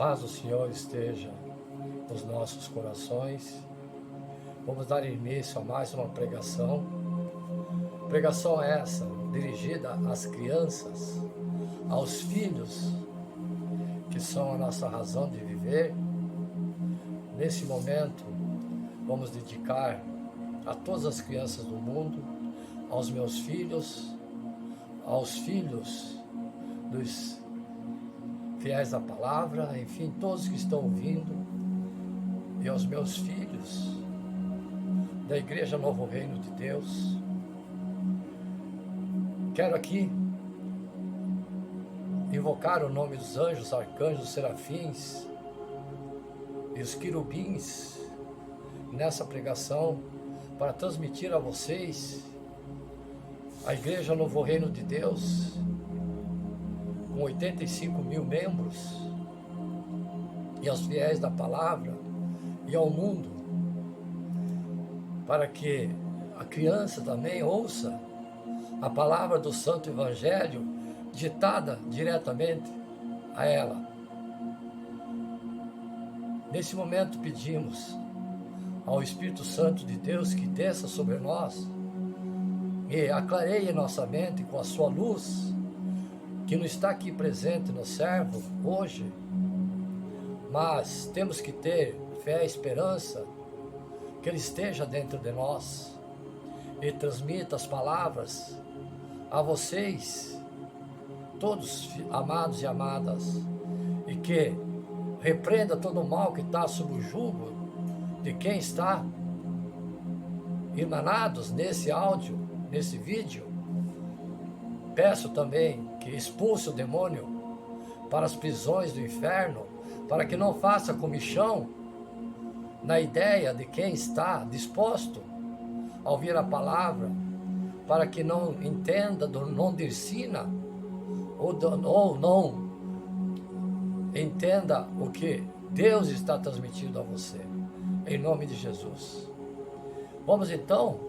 Paz do Senhor esteja nos nossos corações. Vamos dar início a mais uma pregação. Pregação essa dirigida às crianças, aos filhos, que são a nossa razão de viver. Nesse momento, vamos dedicar a todas as crianças do mundo, aos meus filhos, aos filhos dos fiéis da palavra, enfim, todos que estão ouvindo, e aos meus filhos da Igreja Novo Reino de Deus. Quero aqui invocar o nome dos anjos, arcanjos, serafins e os querubins nessa pregação para transmitir a vocês a Igreja Novo Reino de Deus, com 85 mil membros, e aos fiéis da palavra e ao mundo, para que a criança também ouça a palavra do Santo Evangelho ditada diretamente a ela. Nesse momento pedimos ao Espírito Santo de Deus que desça sobre nós e aclareie nossa mente com a sua luz, que não está aqui presente no servo hoje, mas temos que ter fé e esperança que Ele esteja dentro de nós e transmita as palavras a vocês, todos amados e amadas, e que repreenda todo o mal que está sob o jugo de quem está emanados nesse áudio, nesse vídeo. Peço também que expulse o demônio para as prisões do inferno, para que não faça comichão na ideia de quem está disposto a ouvir a palavra, para que não entenda, não discina, ou não entenda o que Deus está transmitindo a você, em nome de Jesus. Vamos então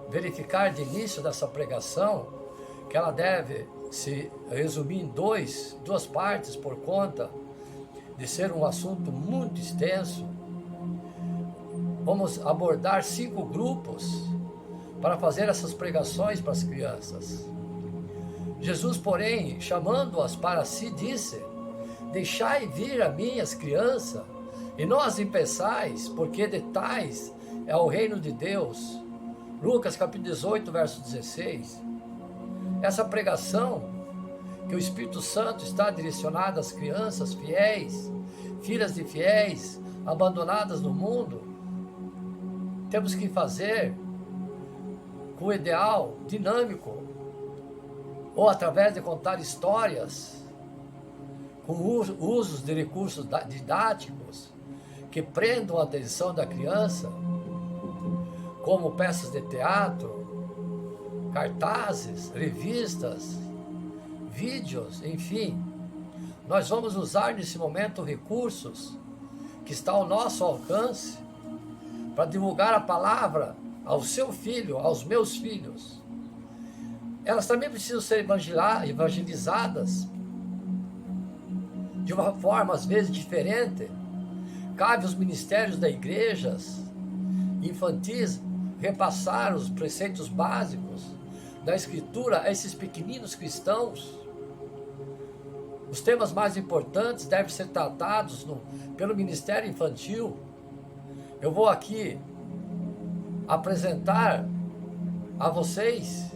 verificar de início dessa pregação que ela deve se resumir em duas partes, por conta de ser um assunto muito extenso. Vamos abordar 5 grupos para fazer essas pregações para as crianças. Jesus, porém, chamando-as para si, disse: deixai vir a mim as crianças, e não as impeçais, porque de tais é o reino de Deus. Lucas capítulo 18, verso 16. Essa pregação que o Espírito Santo está direcionado às crianças fiéis, filhas de fiéis, abandonadas no mundo, temos que fazer com o ideal dinâmico, ou através de contar histórias, com usos de recursos didáticos que prendam a atenção da criança, como peças de teatro, cartazes, revistas, vídeos, enfim. Nós vamos usar nesse momento recursos que estão ao nosso alcance para divulgar a palavra ao seu filho, aos meus filhos. Elas também precisam ser evangelizadas de uma forma às vezes diferente. Cabe aos ministérios das igrejas infantis repassar os preceitos básicos da Escritura a esses pequeninos cristãos. Os temas mais importantes devem ser tratados pelo ministério infantil. Eu vou aqui apresentar a vocês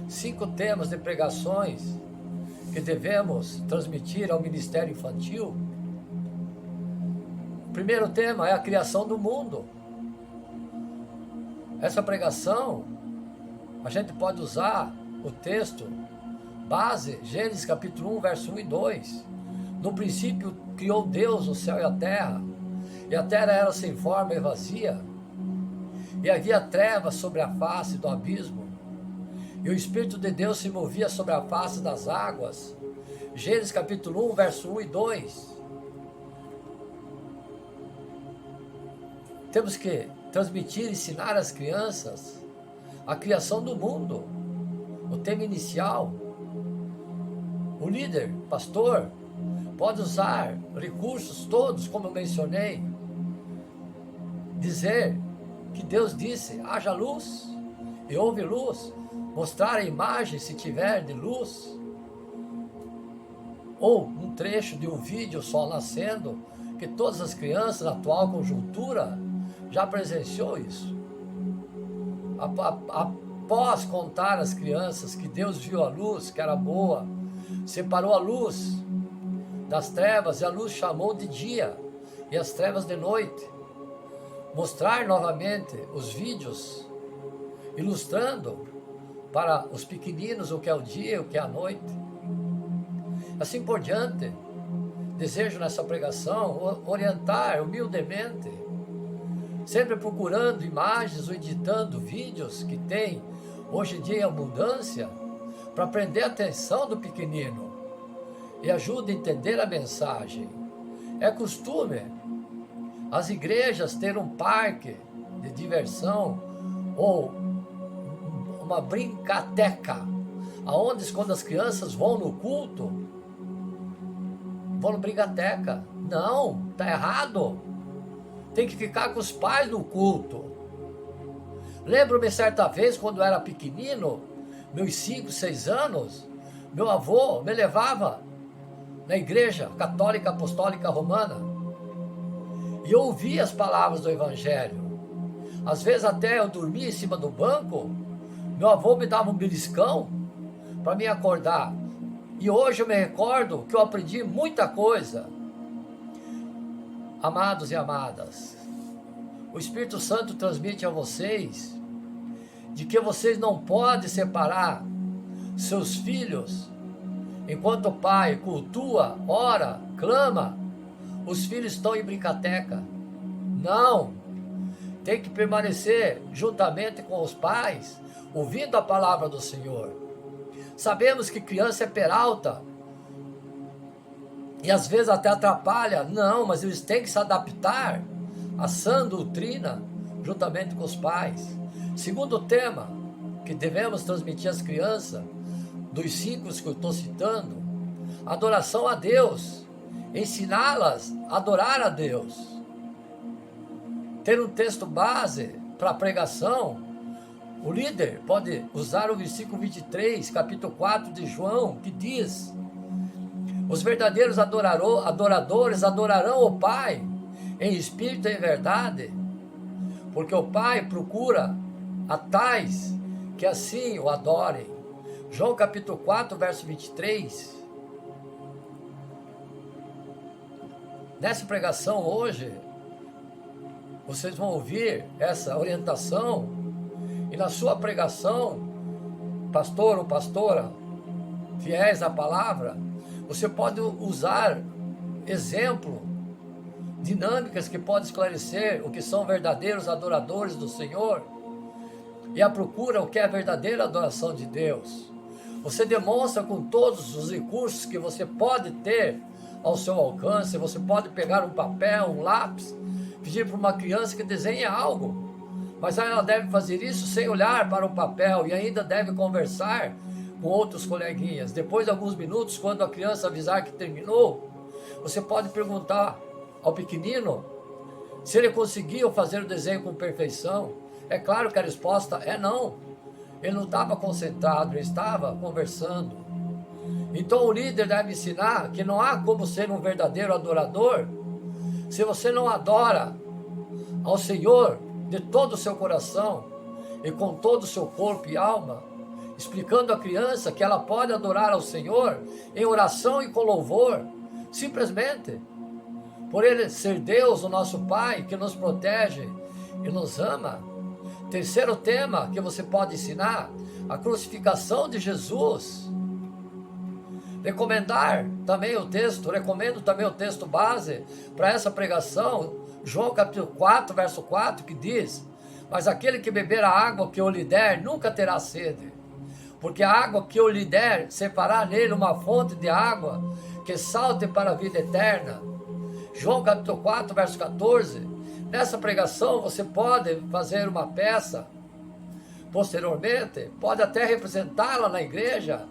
5 temas de pregações que devemos transmitir ao ministério infantil. O primeiro tema é a criação do mundo. Essa pregação, a gente pode usar o texto base, Gênesis capítulo 1, verso 1 e 2. No princípio criou Deus o céu e a terra era sem forma e vazia, e havia trevas sobre a face do abismo, e o Espírito de Deus se movia sobre a face das águas. Gênesis capítulo 1, verso 1 e 2. Temos que transmitir, ensinar às crianças a criação do mundo, o tema inicial. O líder, pastor, pode usar recursos todos, como eu mencionei, dizer que Deus disse, haja luz, e houve luz, mostrar a imagem se tiver de luz, ou um trecho de um vídeo, o sol nascendo, que todas as crianças na atual conjuntura já presenciou isso. Após contar às crianças que Deus viu a luz, que era boa, separou a luz das trevas, e a luz chamou de dia, e as trevas de noite. Mostrar novamente os vídeos, ilustrando para os pequeninos o que é o dia e o que é a noite. Assim por diante, desejo nessa pregação orientar humildemente, sempre procurando imagens ou editando vídeos que tem hoje em dia em abundância, para prender a atenção do pequenino e ajuda a entender a mensagem. É costume as igrejas ter um parque de diversão ou uma brincateca, aonde quando as crianças vão no culto, vão no brincateca. Não, tá errado. Tem que ficar com os pais no culto. Lembro-me certa vez, quando eu era pequenino, meus 5, 6 anos, meu avô me levava na igreja católica apostólica romana, e eu ouvia as palavras do evangelho. Às vezes até eu dormia em cima do banco, meu avô me dava um beliscão para me acordar. E hoje eu me recordo que eu aprendi muita coisa. Amados e amadas, o Espírito Santo transmite a vocês de que vocês não podem separar seus filhos. Enquanto o pai cultua, ora, clama, os filhos estão em brincateca. Não, tem que permanecer juntamente com os pais, ouvindo a palavra do Senhor. Sabemos que criança é peralta, e às vezes até atrapalha. Não, mas eles têm que se adaptar à sã doutrina, juntamente com os pais. Segundo tema que devemos transmitir às crianças, dos 5 que eu estou citando, adoração a Deus, ensiná-las a adorar a Deus. Ter um texto base para a pregação, o líder pode usar o versículo 23, capítulo 4 de João, que diz: os verdadeiros adoradores adorarão o Pai em espírito e em verdade, porque o Pai procura a tais que assim o adorem. João capítulo 4, verso 23. Nessa pregação hoje, vocês vão ouvir essa orientação, e na sua pregação, pastor ou pastora, fiéis à palavra, você pode usar exemplo, dinâmicas que podem esclarecer o que são verdadeiros adoradores do Senhor e a procura o que é a verdadeira adoração de Deus. Você demonstra com todos os recursos que você pode ter ao seu alcance. Você pode pegar um papel, um lápis, pedir para uma criança que desenhe algo, mas ela deve fazer isso sem olhar para o papel, e ainda deve conversar com outros coleguinhas. Depois de alguns minutos, quando a criança avisar que terminou, você pode perguntar ao pequenino se ele conseguiu fazer o desenho com perfeição. É claro que a resposta é não. Ele não estava concentrado, ele estava conversando. Então o líder deve ensinar que não há como ser um verdadeiro adorador se você não adora ao Senhor de todo o seu coração e com todo o seu corpo e alma, explicando à criança que ela pode adorar ao Senhor em oração e com louvor, simplesmente por Ele ser Deus, o nosso Pai, que nos protege e nos ama. Terceiro tema que você pode ensinar: a crucificação de Jesus. Recomendo também o texto base para essa pregação, João capítulo 4, verso 4, que diz: mas aquele que beber a água que eu lhe der, nunca terá sede, porque a água que eu lhe der separará nele uma fonte de água que salte para a vida eterna. João capítulo 4, verso 14. Nessa pregação você pode fazer uma peça, posteriormente, pode até representá-la na igreja,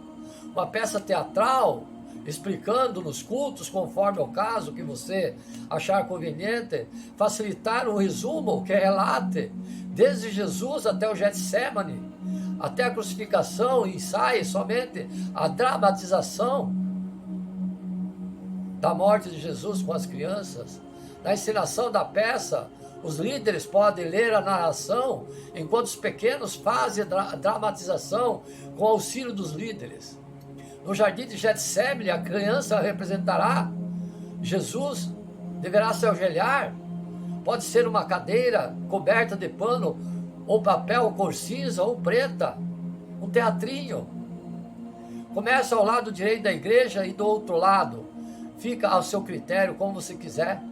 uma peça teatral, explicando nos cultos, conforme o caso que você achar conveniente, facilitar um resumo que relate desde Jesus até o Getsemane, até a crucificação, e ensaie somente a dramatização da morte de Jesus com as crianças. Na encenação da peça, os líderes podem ler a narração, enquanto os pequenos fazem a dramatização com auxílio dos líderes. No jardim de Getsemane, a criança representará Jesus, deverá se ajoelhar, pode ser uma cadeira coberta de pano, ou papel cor cinza ou preta, um teatrinho. Começa ao lado direito da igreja e do outro lado, fica ao seu critério, como você quiser.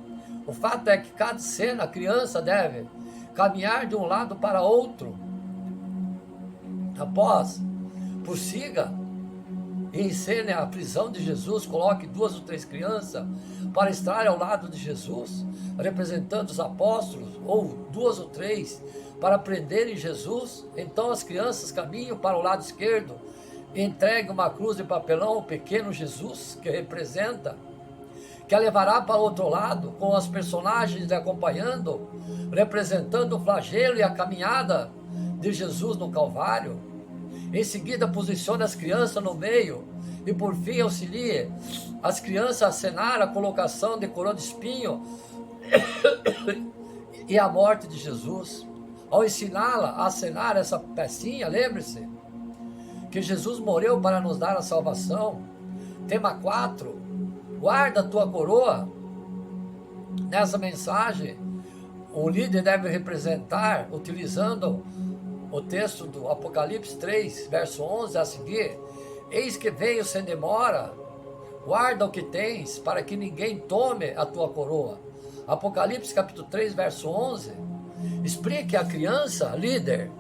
O fato é que cada cena a criança deve caminhar de um lado para outro. Após, prossiga e encene a prisão de Jesus, coloque 2 ou 3 crianças para estar ao lado de Jesus, representando os apóstolos, ou 2 ou 3 para prenderem Jesus. Então as crianças caminham para o lado esquerdo, entregue uma cruz de papelão ao pequeno Jesus, que representa, que a levará para o outro lado, com os personagens acompanhando, representando o flagelo e a caminhada de Jesus no Calvário. Em seguida, posicione as crianças no meio e, por fim, auxilie as crianças a acenar a colocação de coroa de espinho e a morte de Jesus. Ao ensiná-la a acenar essa pecinha, lembre-se que Jesus morreu para nos dar a salvação. Tema 4. Guarda a tua coroa. Nessa mensagem, o líder deve representar, utilizando o texto do Apocalipse 3, verso 11 a seguir: eis que venho sem demora, guarda o que tens, para que ninguém tome a tua coroa. Apocalipse capítulo 3, verso 11. Explique à criança, líder,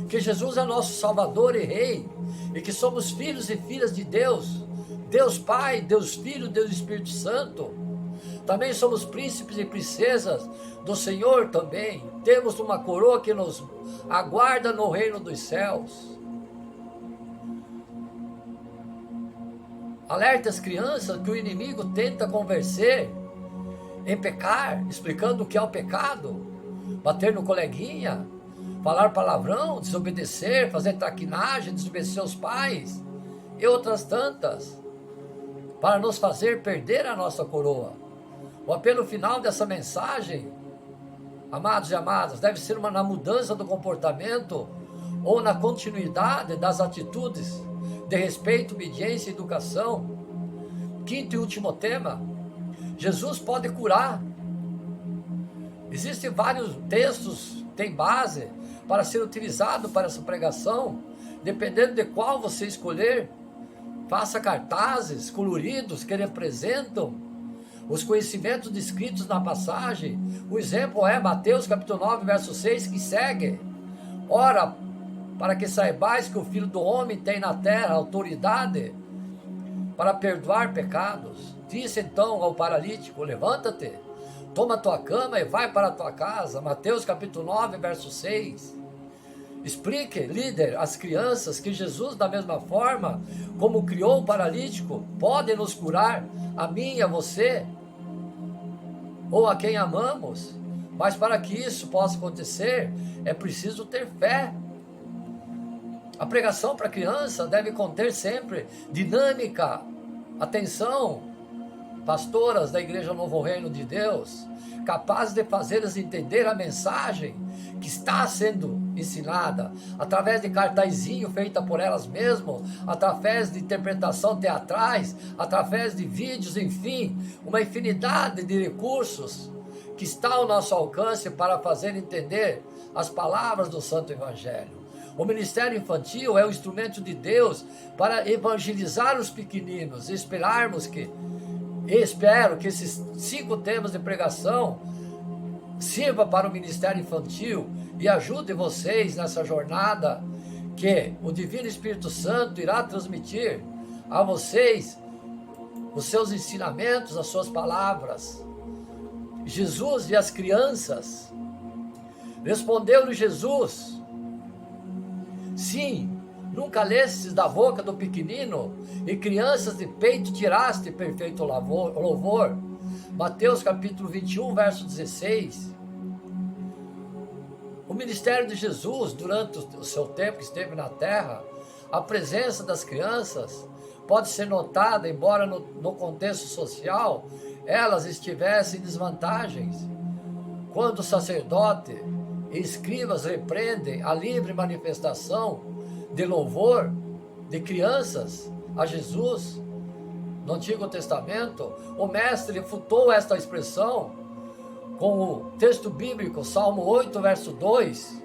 que Jesus é nosso Salvador e Rei, e que somos filhos e filhas de Deus, Deus Pai, Deus Filho, Deus Espírito Santo. Também somos príncipes e princesas do Senhor também. Temos uma coroa que nos aguarda no reino dos céus. Alerta as crianças que o inimigo tenta convencer em pecar, explicando o que é o pecado: bater no coleguinha, falar palavrão, desobedecer, fazer traquinagem, desobedecer os pais e outras tantas, para nos fazer perder a nossa coroa. O apelo final dessa mensagem, amados e amadas, deve ser na mudança do comportamento ou na continuidade das atitudes de respeito, obediência e educação. Quinto e último tema: Jesus pode curar. Existem vários textos, tem base para ser utilizado para essa pregação. Dependendo de qual você escolher, faça cartazes coloridos que representam os conhecimentos descritos na passagem. O exemplo é Mateus capítulo 9, verso 6, que segue: ora, para que saibais que o Filho do Homem tem na terra autoridade para perdoar pecados. Disse então ao paralítico: levanta-te, toma tua cama e vai para a tua casa. Mateus capítulo 9, verso 6. Explique, líder, às crianças que Jesus, da mesma forma como criou o paralítico, pode nos curar, a mim e a você, ou a quem amamos. Mas para que isso possa acontecer, é preciso ter fé. A pregação para criança deve conter sempre dinâmica. Atenção, pastoras da Igreja Novo Reino de Deus, capazes de fazê-las entender a mensagem que está sendo ensinada, através de cartazinho feita por elas mesmas, através de interpretação teatrais, através de vídeos, enfim, uma infinidade de recursos que está ao nosso alcance para fazer entender as palavras do Santo Evangelho. O ministério infantil é o instrumento de Deus para evangelizar os pequeninos. Espero que esses 5 temas de pregação sirva para o ministério infantil e ajude vocês nessa jornada que o Divino Espírito Santo irá transmitir a vocês os seus ensinamentos, as suas palavras. Jesus e as crianças. Respondeu-lhe Jesus: sim, Nunca lestes da boca do pequenino, e crianças de peito tiraste perfeito louvor. Mateus capítulo 21, verso 16. O ministério de Jesus, durante o seu tempo que esteve na terra, a presença das crianças pode ser notada, embora no contexto social elas estivessem em desvantagens. Quando o sacerdote e escribas repreendem a livre manifestação de louvor de crianças a Jesus, no Antigo Testamento, o mestre refutou esta expressão com o texto bíblico, Salmo 8, verso 2,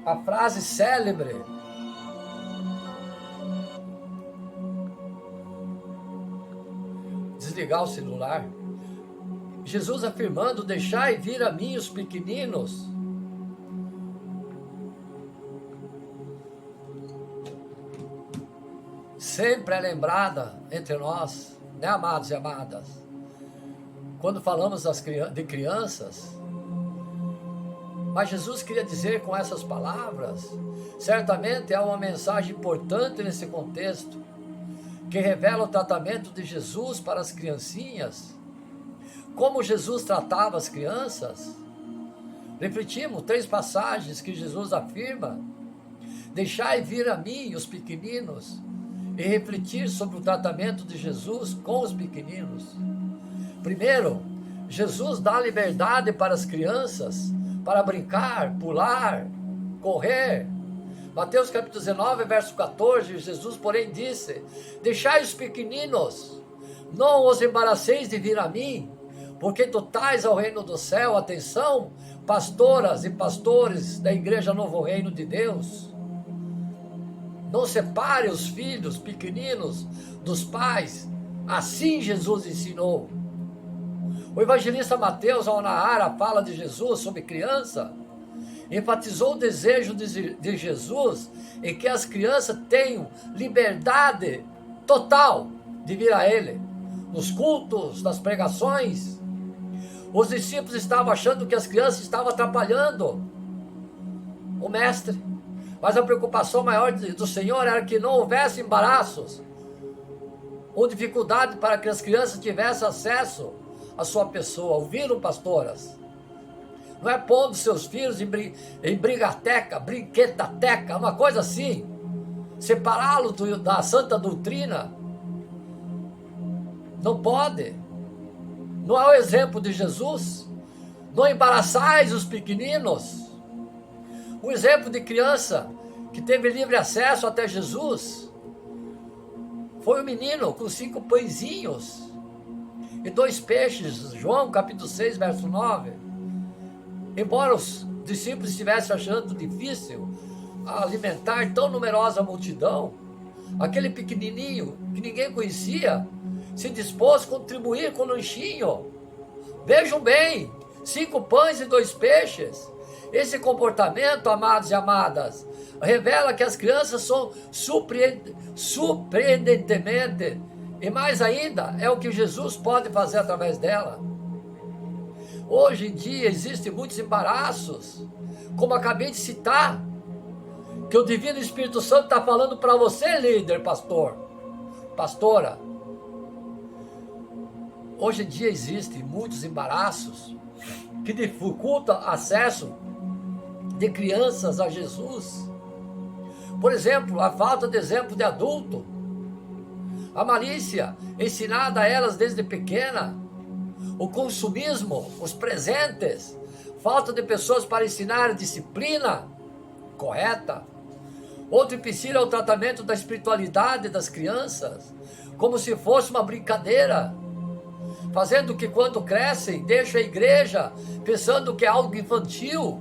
a frase célebre: desligar o celular. Jesus afirmando: deixai vir a mim os pequeninos. Sempre é lembrada entre nós, né, amados e amadas? Quando falamos de crianças, mas Jesus queria dizer com essas palavras, certamente é uma mensagem importante nesse contexto, que revela o tratamento de Jesus para as criancinhas, como Jesus tratava as crianças. Refletimos 3 passagens que Jesus afirma: deixai vir a mim os pequeninos, e refletir sobre o tratamento de Jesus com os pequeninos. Primeiro, Jesus dá liberdade para as crianças, para brincar, pular, correr. Mateus capítulo 19, verso 14, Jesus, porém, disse: deixai os pequeninos, não os embaraceis de vir a mim, porque totais ao reino do céu. Atenção, pastoras e pastores da Igreja Novo Reino de Deus. Não separe os filhos pequeninos dos pais. Assim Jesus ensinou. O evangelista Mateus, ao narrar a fala de Jesus sobre criança, enfatizou o desejo de Jesus em que as crianças tenham liberdade total de vir a Ele. Nos cultos, nas pregações, os discípulos estavam achando que as crianças estavam atrapalhando o mestre. Mas a preocupação maior do Senhor era que não houvesse embaraços ou dificuldade para que as crianças tivessem acesso à sua pessoa. Ouviram, pastoras? Não é pondo seus filhos em brigateca, brinquetateca, uma coisa assim. Separá-los da santa doutrina. Não pode. Não é o exemplo de Jesus. Não embaraçais os pequeninos. Um exemplo de criança que teve livre acesso até Jesus foi o menino com 5 pãezinhos e 2 peixes, João capítulo 6, verso 9. Embora os discípulos estivessem achando difícil alimentar tão numerosa multidão, aquele pequenininho que ninguém conhecia se dispôs a contribuir com o lanchinho. Vejam bem, 5 pães e 2 peixes. Esse comportamento, amados e amadas, revela que as crianças são surpreendentemente, e mais ainda, é o que Jesus pode fazer através dela. Hoje em dia existem muitos embaraços, como acabei de citar, que o Divino Espírito Santo está falando para você, líder, pastor, pastora. Hoje em dia existem muitos embaraços que dificultam acesso de crianças a Jesus. Por exemplo, a falta de exemplo de adulto, a malícia ensinada a elas desde pequena, o consumismo, os presentes, falta de pessoas para ensinar a disciplina correta. Outro empecilho é o tratamento da espiritualidade das crianças, como se fosse uma brincadeira, fazendo que quando crescem, deixam a igreja pensando que é algo infantil,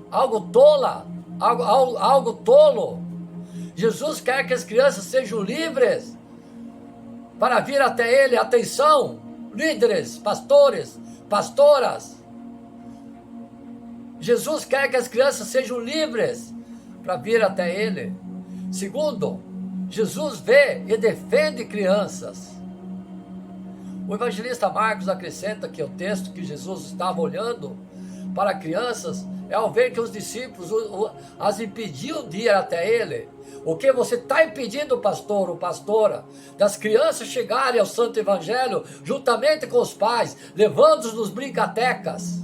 algo tola, algo tolo. Jesus quer que as crianças sejam livres para vir até Ele. Atenção, líderes, pastores, pastoras. Jesus quer que as crianças sejam livres para vir até Ele. Segundo, Jesus vê e defende crianças. O evangelista Marcos acrescenta que o texto que Jesus estava olhando para crianças é ao ver que os discípulos as impediam de ir até ele. O que você está impedindo, pastor ou pastora, das crianças chegarem ao Santo Evangelho juntamente com os pais, levando-os nos brincatecas?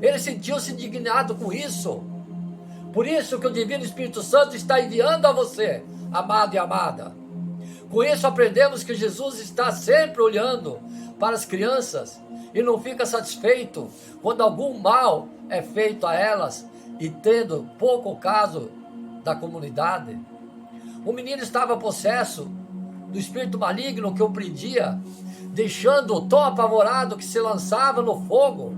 Ele sentiu-se indignado com isso. Por isso que o Divino Espírito Santo está enviando a você, amado e amada. Com isso aprendemos que Jesus está sempre olhando para as crianças e não fica satisfeito quando algum mal é feito a elas e tendo pouco caso da comunidade. O menino estava possesso do espírito maligno que o prendia, deixando-o tão apavorado que se lançava no fogo.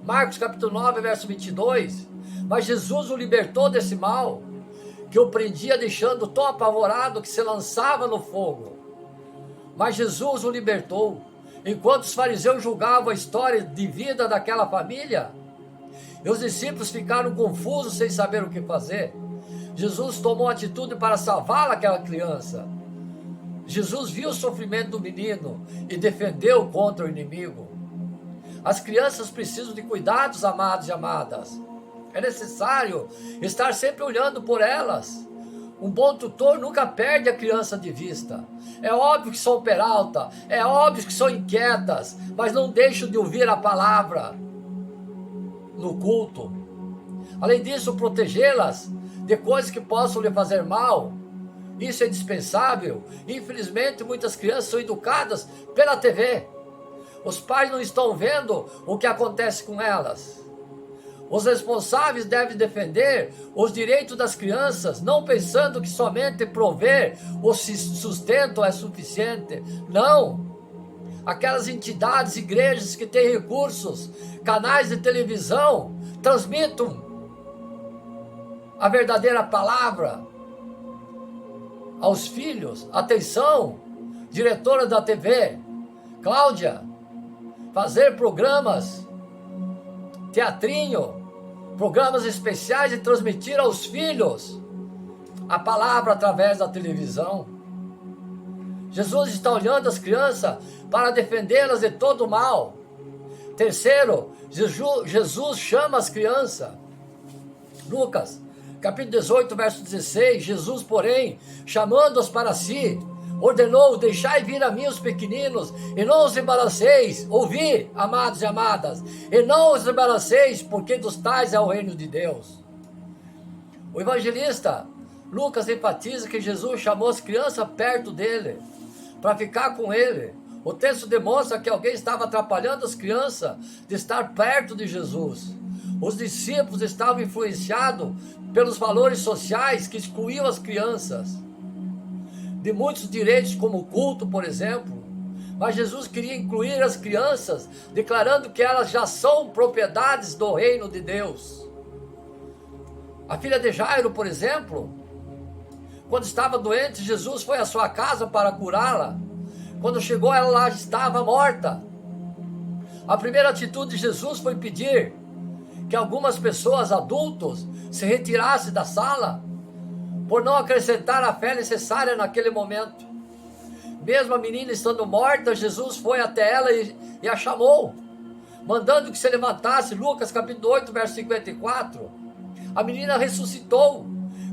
Marcos capítulo 9, verso 22. Mas Jesus o libertou desse mal, que o prendia, deixando tão apavorado que se lançava no fogo. Mas Jesus o libertou. Enquanto os fariseus julgavam a história de vida daquela família, e os discípulos ficaram confusos sem saber o que fazer, Jesus tomou atitude para salvar aquela criança. Jesus viu o sofrimento do menino e defendeu contra o inimigo. As crianças precisam de cuidados, amados e amadas. É necessário estar sempre olhando por elas. Um bom tutor nunca perde a criança de vista. É óbvio que são peralta, é óbvio que são inquietas, mas não deixam de ouvir a palavra no culto. Além disso, protegê-las de coisas que possam lhe fazer mal, isso é indispensável. Infelizmente, muitas crianças são educadas pela TV. Os pais não estão vendo o que acontece com elas. Os responsáveis devem defender os direitos das crianças, não pensando que somente prover o sustento é suficiente. Não! Aquelas entidades, igrejas que têm recursos, canais de televisão, transmitam a verdadeira palavra aos filhos. Atenção, diretora da TV, Cláudia, fazer programas, teatrinho, programas especiais e transmitir aos filhos a palavra através da televisão. Jesus está olhando as crianças para defendê-las de todo o mal. Terceiro, Jesus chama as crianças. Lucas, capítulo 18, verso 16, Jesus, porém, chamando-os para si, ordenou: deixai vir a mim os pequeninos, e não os embaraceis. Ouvi, amados e amadas, e não os embaraceis, porque dos tais é o reino de Deus. O evangelista Lucas enfatiza que Jesus chamou as crianças perto dele, para ficar com ele. O texto demonstra que alguém estava atrapalhando as crianças de estar perto de Jesus. Os discípulos estavam influenciados pelos valores sociais que excluíam as crianças de muitos direitos, como o culto, por exemplo. Mas Jesus queria incluir as crianças, declarando que elas já são propriedades do reino de Deus. A filha de Jairo, por exemplo, quando estava doente, Jesus foi à sua casa para curá-la. Quando chegou, ela lá estava morta. A primeira atitude de Jesus foi pedir que algumas pessoas, adultos, se retirassem da sala, por não acrescentar a fé necessária naquele momento. Mesmo a menina estando morta, Jesus foi até ela e a chamou, mandando que se levantasse. Lucas capítulo 8, verso 54. A menina ressuscitou.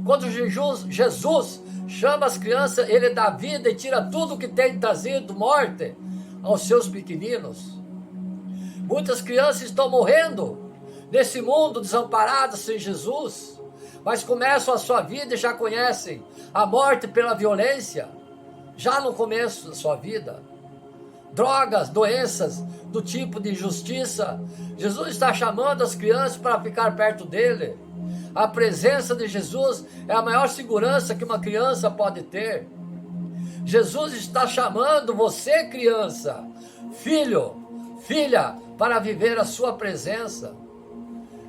Quando Jesus chama as crianças, ele dá vida e tira tudo que tem trazido morte aos seus pequeninos. Muitas crianças estão morrendo nesse mundo desamparadas sem Jesus, mas começam a sua vida e já conhecem a morte pela violência, já no começo da sua vida. Drogas, doenças do tipo de injustiça. Jesus está chamando as crianças para ficar perto dele. A presença de Jesus é a maior segurança que uma criança pode ter. Jesus está chamando você, criança, filho, filha, para viver a sua presença.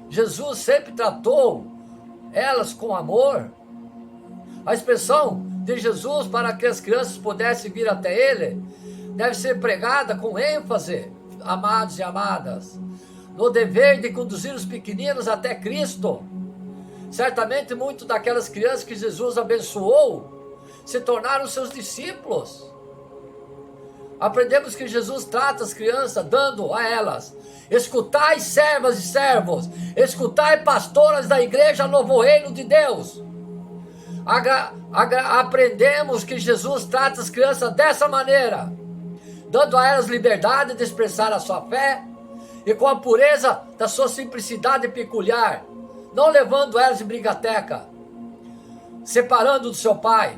Jesus sempre tratou elas com amor. A expressão de Jesus para que as crianças pudessem vir até ele deve ser pregada com ênfase, amados e amadas, no dever de conduzir os pequeninos até Cristo. Certamente muitas daquelas crianças que Jesus abençoou se tornaram seus discípulos. Aprendemos que Jesus trata as crianças dando a elas: escutai, servas e servos, escutai, pastoras da igreja Novo Reino de Deus. Aprendemos que Jesus trata as crianças dessa maneira, dando a elas liberdade de expressar a sua fé e com a pureza da sua simplicidade peculiar, não levando elas em brigateca, separando do seu pai,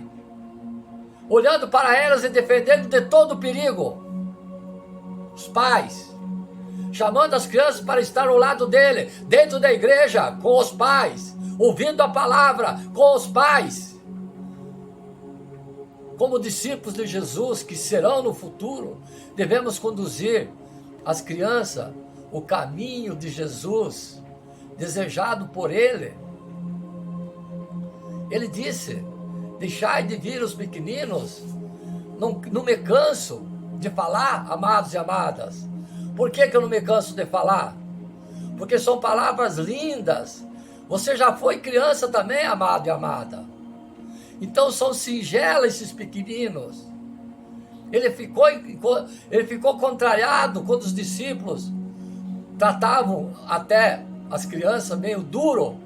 olhando para elas e defendendo de todo o perigo. Os pais, chamando as crianças para estar ao lado dele, dentro da igreja, com os pais, ouvindo a palavra com os pais. Como discípulos de Jesus, que serão no futuro, devemos conduzir as crianças o caminho de Jesus, desejado por ele. Ele disse: deixai de vir os pequeninos. Não me canso de falar, amados e amadas. Por que eu não me canso de falar? Porque são palavras lindas. Você já foi criança também, amado e amada. Então são singelas esses pequeninos. Ele ficou contrariado quando os discípulos tratavam até as crianças meio duro,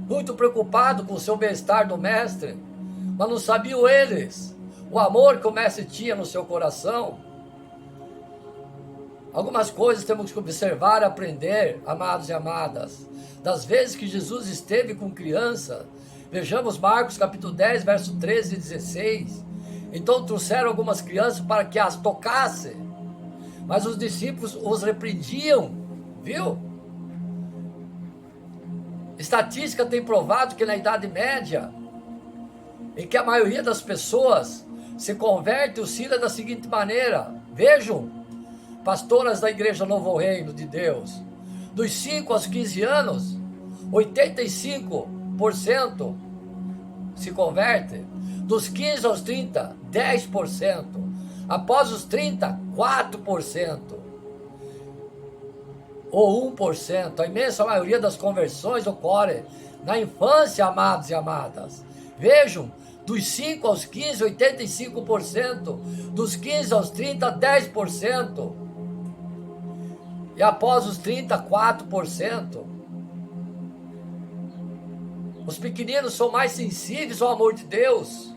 muito preocupado com o seu bem-estar do mestre, mas não sabiam eles o amor que o mestre tinha no seu coração. Algumas coisas temos que observar e aprender, amados e amadas, das vezes que Jesus esteve com criança. Vejamos Marcos capítulo 10, verso 13 e 16. Então trouxeram algumas crianças para que as tocasse, mas os discípulos os repreendiam, viu? Estatística tem provado que na Idade Média, em que a maioria das pessoas se converte, oscila da seguinte maneira. Vejam, pastoras da igreja Novo Reino de Deus, dos 5 aos 15 anos, 85% se converte. Dos 15 aos 30, 10%. Após os 30, 4%. Ou 1%. A imensa maioria das conversões ocorre na infância, amados e amadas. Vejam, dos 5 aos 15, 85%. Dos 15 aos 30, 10%. E após os 30, 4%. Os pequeninos são mais sensíveis ao amor de Deus.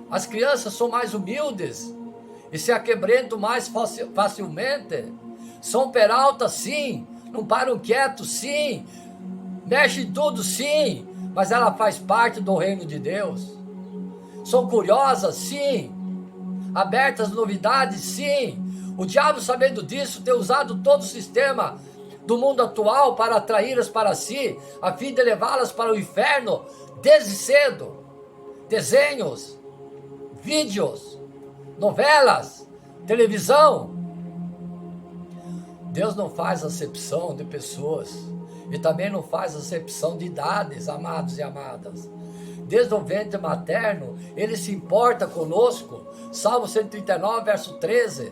As crianças são mais humildes e se aquebrentam mais facilmente. São peraltas, sim. Não param quietos, sim. Mexem em tudo, sim. Mas ela faz parte do reino de Deus. São curiosas, sim. Abertas às novidades, sim. O diabo, sabendo disso, tem usado todo o sistema do mundo atual para atraí-las para si, a fim de levá-las para o inferno desde cedo. Desenhos, vídeos, novelas, televisão. Deus não faz acepção de pessoas e também não faz acepção de idades, amados e amadas. Desde o ventre materno, Ele se importa conosco. Salmo 139, verso 13.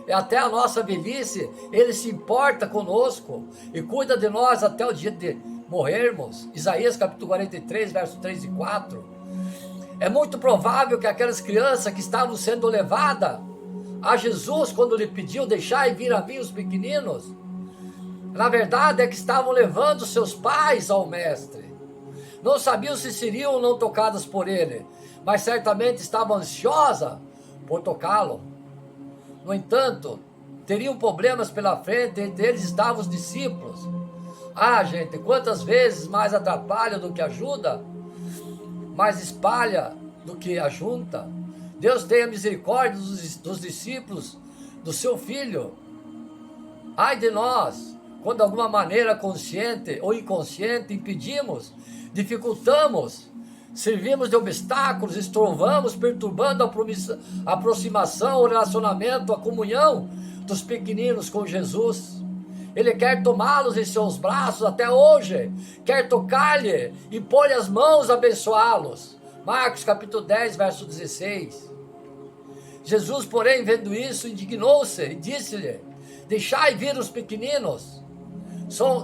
E até a nossa velhice, Ele se importa conosco e cuida de nós até o dia de morrermos. Isaías capítulo 43, verso 3 e 4. É muito provável que aquelas crianças que estavam sendo levadas a Jesus, quando lhe pediu: deixai vir a mim os pequeninos, na verdade é que estavam levando seus pais ao mestre. Não sabiam se seriam ou não tocadas por ele, mas certamente estavam ansiosas por tocá-lo. No entanto, teriam problemas pela frente, entre eles estavam os discípulos. Ah, gente, quantas vezes mais atrapalha do que ajuda, mais espalha do que ajunta. Deus tenha misericórdia dos discípulos do seu Filho. Ai de nós, quando de alguma maneira consciente ou inconsciente impedimos, dificultamos, servimos de obstáculos, estrovamos, perturbando a aproximação, o relacionamento, a comunhão dos pequeninos com Jesus. Ele quer tomá-los em seus braços até hoje, quer tocar-lhe e pôr as mãos, abençoá-los. Marcos capítulo 10, verso 16. Jesus, porém, vendo isso, indignou-se e disse-lhe: deixai vir os pequeninos,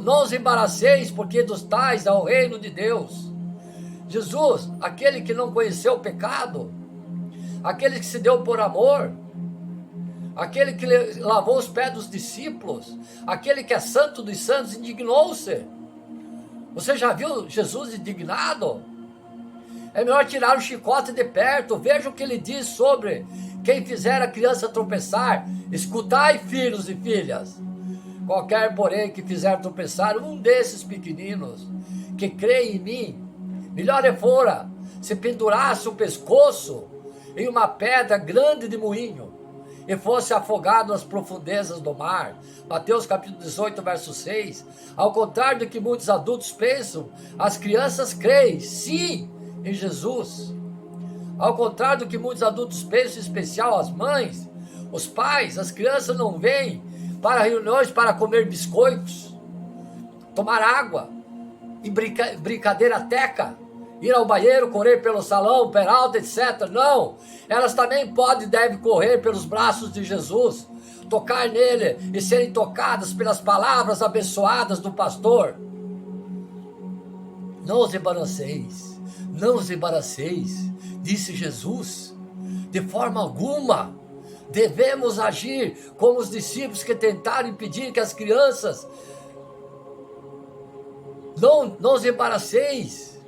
não os embaraceis, porque dos tais é o reino de Deus. Jesus, aquele que não conheceu o pecado, aquele que se deu por amor, aquele que lavou os pés dos discípulos, aquele que é santo dos santos, indignou-se. Você já viu Jesus indignado? É melhor tirar o chicote de perto. Veja o que ele diz sobre quem fizer a criança tropeçar. Escutai, filhos e filhas. Qualquer, porém, que fizer tropeçar um desses pequeninos, que crê em mim, melhor fora se pendurasse o pescoço em uma pedra grande de moinho e fosse afogado nas profundezas do mar. Mateus capítulo 18, verso 6. Ao contrário do que muitos adultos pensam, as crianças creem, sim, em Jesus. Ao contrário do que muitos adultos pensam, em especial as mães, os pais, as crianças não vêm para reuniões para comer biscoitos, tomar água, em brincadeira teca, ir ao banheiro, correr pelo salão, peralta, etc. Não, elas também podem e devem correr pelos braços de Jesus, tocar nele e serem tocadas pelas palavras abençoadas do pastor. Não os embaraceis, não os embaraceis, disse Jesus, de forma alguma. Devemos agir como os discípulos que tentaram impedir que as crianças não os embaraceis.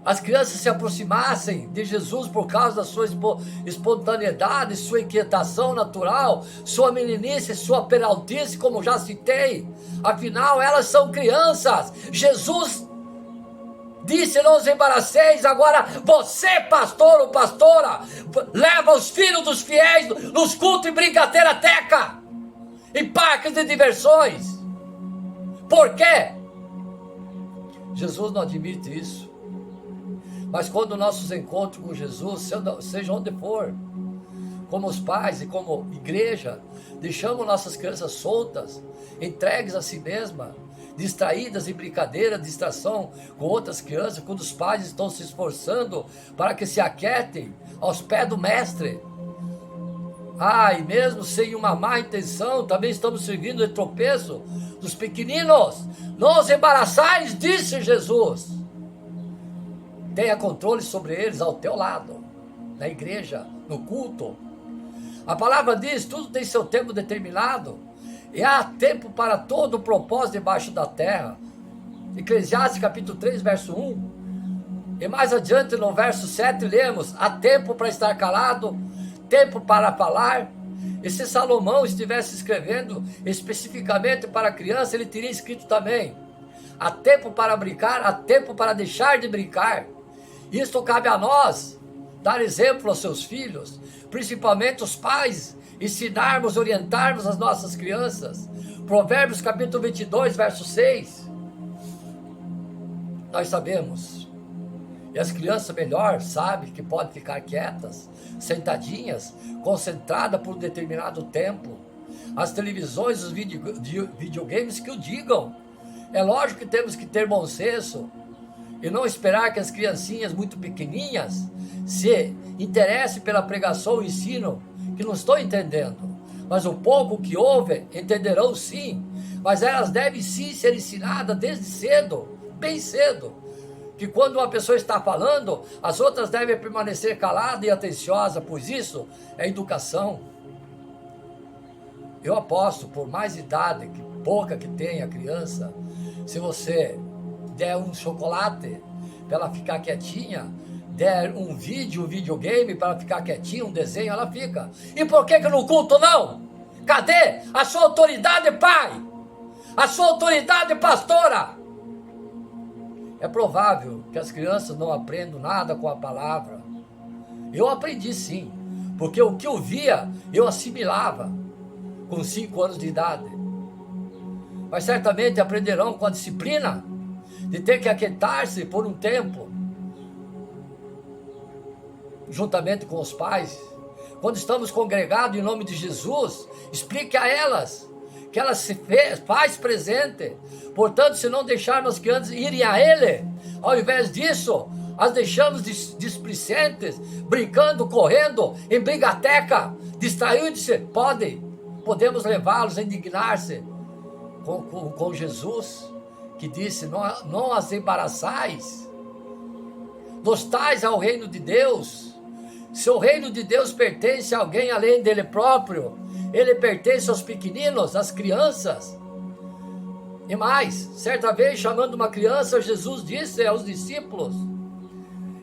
As crianças se aproximassem de Jesus por causa da sua espontaneidade, sua inquietação natural, sua meninice, sua peraltice, como já citei. Afinal, elas são crianças. Jesus disse: não os embaraceis. Agora você, pastor ou pastora, leva os filhos dos fiéis nos cultos e brincadeira teca, em parques de diversões. Por quê? Jesus não admite isso. Mas quando nossos encontros com Jesus, seja onde for, como os pais e como igreja, deixamos nossas crianças soltas, entregues a si mesma, distraídas em brincadeira, distração com outras crianças, quando os pais estão se esforçando para que se aquietem aos pés do mestre. E mesmo sem uma má intenção, também estamos servindo de tropeço dos pequeninos. Não os embaraçais, disse Jesus. Tenha controle sobre eles ao teu lado, na igreja, no culto. A palavra diz: tudo tem seu tempo determinado, e há tempo para todo o propósito debaixo da terra. Eclesiastes capítulo 3, verso 1. E mais adiante no verso 7 lemos: há tempo para estar calado, tempo para falar. E se Salomão estivesse escrevendo especificamente para a criança, ele teria escrito também: há tempo para brincar, há tempo para deixar de brincar. Isto cabe a nós, dar exemplo aos seus filhos, principalmente os pais, ensinarmos, orientarmos as nossas crianças. Provérbios capítulo 22, verso 6. Nós sabemos, e as crianças melhor sabem que podem ficar quietas, sentadinhas, concentradas por um determinado tempo. As televisões, os videogames que o digam. É lógico que temos que ter bom senso e não esperar que as criancinhas muito pequenininhas se interessem pela pregação e ensino que não estou entendendo. Mas o pouco que ouvem entenderão sim, mas elas devem sim ser ensinadas desde cedo, bem cedo, que quando uma pessoa está falando, as outras devem permanecer caladas e atenciosas, pois isso é educação. Eu aposto, por mais idade que pouca que tenha a criança, se você der um chocolate para ela ficar quietinha, der um videogame para ela ficar quietinha, um desenho, ela fica. E por que no culto não? Cadê a sua autoridade, pai? A sua autoridade, pastora? É provável que as crianças não aprendam nada com a palavra. Eu aprendi sim, porque o que eu via, eu assimilava com 5 anos de idade. Mas certamente aprenderão com a disciplina de ter que aquietar-se por um tempo, juntamente com os pais. Quando estamos congregados em nome de Jesus, explique a elas que ela se faz presente. Portanto, se não deixarmos as crianças irem a Ele, ao invés disso, as deixamos displicentes, brincando, correndo, em brigateca, distraídos-se, podemos levá-los a indignar-se com Jesus, que disse: não as embaraçais, dostais ao reino de Deus. Se o reino de Deus pertence a alguém além dele próprio, ele pertence aos pequeninos, às crianças. E mais, certa vez, chamando uma criança, Jesus disse aos discípulos: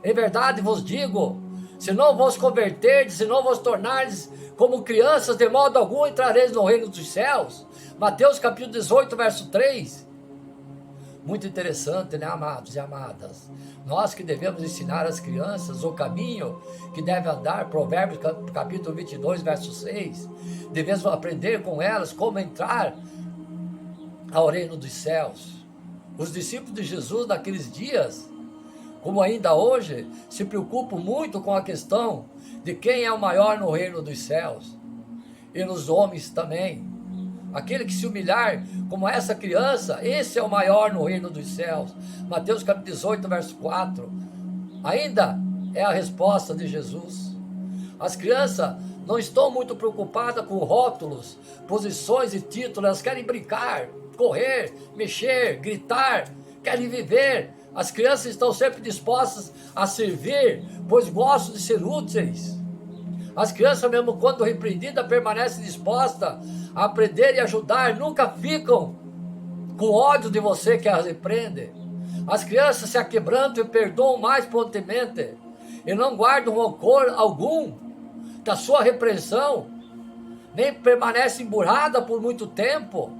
em verdade vos digo, se não vos converterdes, se não vos tornardes como crianças, de modo algum entrareis no reino dos céus. Mateus capítulo 18, verso 3. Muito interessante, né, amados e amadas? Nós que devemos ensinar às crianças o caminho que deve andar, Provérbios capítulo 22, verso 6. Devemos aprender com elas como entrar ao reino dos céus. Os discípulos de Jesus naqueles dias, como ainda hoje, se preocupam muito com a questão de quem é o maior no reino dos céus. E nos homens também. Aquele que se humilhar como essa criança, esse é o maior no reino dos céus. Mateus capítulo 18, verso 4. Ainda é a resposta de Jesus. As crianças não estão muito preocupadas com rótulos, posições e títulos. Elas querem brincar, correr, mexer, gritar, querem viver. As crianças estão sempre dispostas a servir, pois gostam de ser úteis. As crianças, mesmo quando repreendidas, permanecem dispostas a aprender e ajudar, nunca ficam com ódio de você que as repreende. As crianças se aquebrantam e perdoam mais prontamente, e não guardam rancor algum da sua repreensão, nem permanecem emburradas por muito tempo,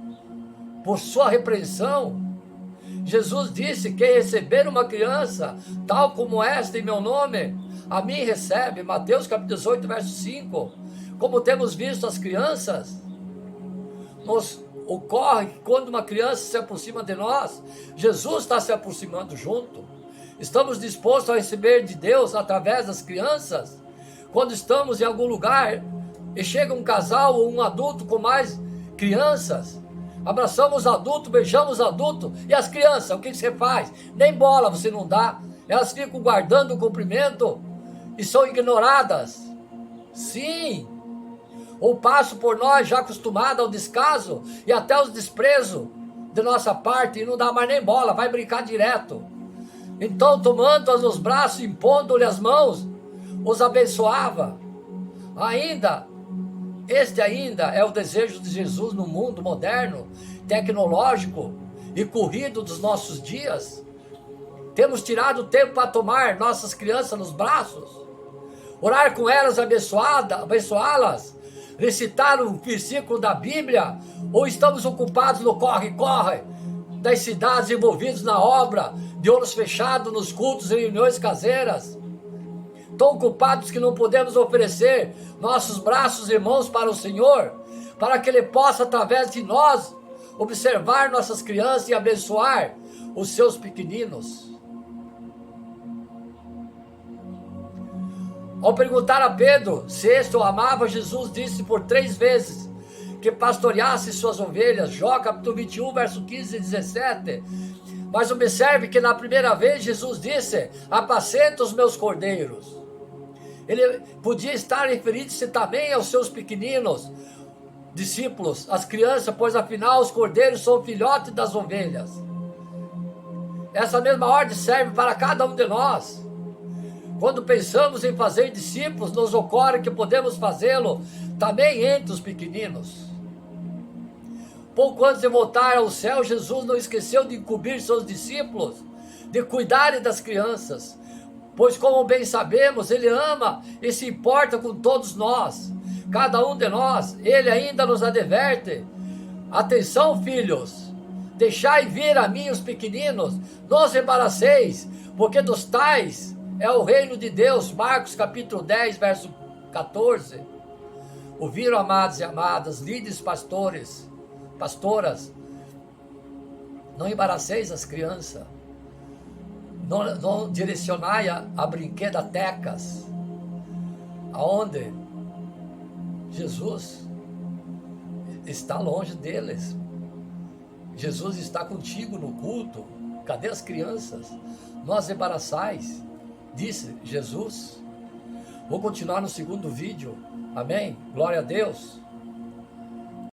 por sua repreensão. Jesus disse: quem receber uma criança, tal como esta em meu nome, a mim recebe. Mateus capítulo 18, verso 5. Como temos visto as crianças, nos ocorre que quando uma criança se aproxima de nós, Jesus está se aproximando junto. Estamos dispostos a receber de Deus através das crianças. Quando estamos em algum lugar e chega um casal ou um adulto com mais crianças, abraçamos o adulto, beijamos o adulto, e as crianças, o que você faz? Nem bola você não dá. Elas ficam guardando o cumprimento e são ignoradas. Sim, ou passam por nós já acostumados ao descaso e até aos desprezos de nossa parte, e não dá mais nem bola, vai brincar direto. Então, tomando-as nos braços, impondo-lhe as mãos, os abençoava. Este ainda é o desejo de Jesus no mundo moderno, tecnológico e corrido dos nossos dias. Temos tirado tempo para tomar nossas crianças nos braços, orar com elas, abençoá-las, recitar um versículo da Bíblia, ou estamos ocupados no corre-corre das cidades, envolvidos na obra, de olhos fechados nos cultos e reuniões caseiras, tão ocupados que não podemos oferecer nossos braços e mãos para o Senhor, para que Ele possa, através de nós, observar nossas crianças e abençoar os seus pequeninos. Ao perguntar a Pedro se este o amava, Jesus disse por 3 vezes que pastoreasse suas ovelhas. Jó capítulo 21, verso 15 e 17. Mas observe que na primeira vez Jesus disse: apacenta os meus cordeiros. Ele podia estar referindo-se também aos seus pequeninos discípulos, as crianças, pois afinal os cordeiros são filhotes das ovelhas. Essa mesma ordem serve para cada um de nós. Quando pensamos em fazer discípulos, nos ocorre que podemos fazê-lo também entre os pequeninos. Pouco antes de voltar ao céu, Jesus não esqueceu de incumbir seus discípulos de cuidarem das crianças, pois, como bem sabemos, Ele ama e se importa com todos nós, cada um de nós. Ele ainda nos adverte: atenção, filhos, deixai vir a mim os pequeninos, não os embaraceis, porque dos tais é o reino de Deus. Marcos capítulo 10, verso 14. Ouviram, amados e amadas, líderes, pastores, pastoras, não embaraceis as crianças, não direcionai a brinquedotecas, aonde Jesus está longe deles. Jesus está contigo no culto. Cadê as crianças? Não as embaraçais, disse Jesus. Vou continuar no segundo vídeo. Amém? Glória a Deus.